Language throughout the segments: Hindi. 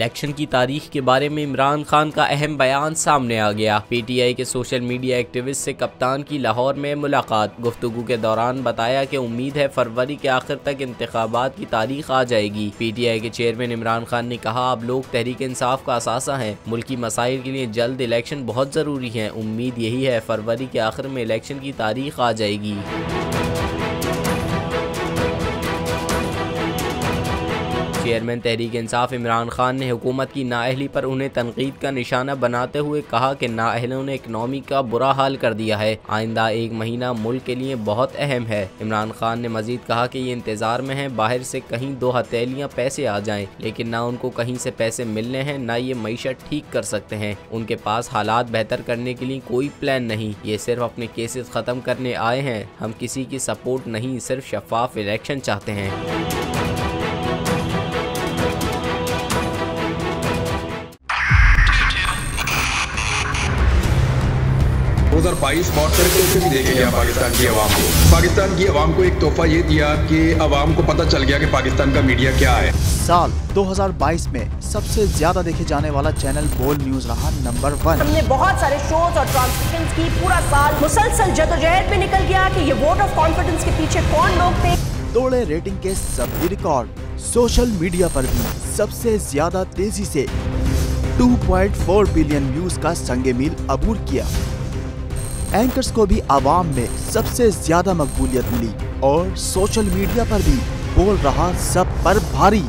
इलेक्शन की तारीख के बारे में इमरान खान का अहम बयान सामने आ गया। पीटीआई के सोशल मीडिया एक्टिविस्ट से कप्तान की लाहौर में मुलाकात। गुफ्तगू के दौरान बताया कि उम्मीद है फरवरी के आखिर तक इंतखाबात की तारीख आ जाएगी। पीटीआई के चेयरमैन इमरान खान ने कहा, अब लोग तहरीक इंसाफ का असासा हैं। मुल्की मसाइल के लिए जल्द इलेक्शन बहुत जरूरी है। उम्मीद यही है फरवरी के आखिर में इलेक्शन की तारीख आ जाएगी। चेयरमैन तहरीक इंसाफ इमरान खान ने हुकूमत की नाअहली पर उन्हें तनकीद का निशाना बनाते हुए कहा कि नाअहलों ने इकनॉमी का बुरा हाल कर दिया है। आइंदा एक महीना मुल्क के लिए बहुत अहम है। इमरान खान ने मजीद कहा कि ये इंतजार में है बाहर से कहीं 2 हथेलियाँ पैसे आ जाएं, लेकिन ना उनको कहीं से पैसे मिलने हैं, ना ये मईशत ठीक कर सकते हैं। उनके पास हालात बेहतर करने के लिए कोई प्लान नहीं। ये सिर्फ अपने केसेस ख़त्म करने आए हैं। हम किसी की सपोर्ट नहीं, सिर्फ शफाफ इलेक्शन चाहते हैं। 2022 बॉर्डर को भी देखे गया पाकिस्तान की आवाम को। पाकिस्तान की आवाम को एक तोहफा ये दिया कि आवाम को पता चल गया कि पाकिस्तान का मीडिया क्या है। साल 2022 में सबसे ज्यादा देखे जाने वाला चैनल बोल्ड न्यूज रहा नंबर 1। हमने बहुत सारे शोज और ट्रांसमिशंस की। पूरा साल मुसलसल जदोजहद में निकल गया कि ये वोट ऑफ कॉन्फिडेंस के पीछे कौन लोग थे। तोड़े रेटिंग के सभी रिकॉर्ड। सोशल मीडिया पर भी सबसे ज्यादा तेजी से 2.4 बिलियन व्यूज का संगे मील अबूर किया। एंकर्स को भी आवाम में सबसे ज्यादा मकबूलियत मिली और सोशल मीडिया पर भी बोल रहा सब पर भारी।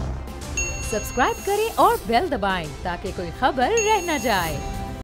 सब्सक्राइब करें और बेल दबाएं ताकि कोई खबर रह न जाए।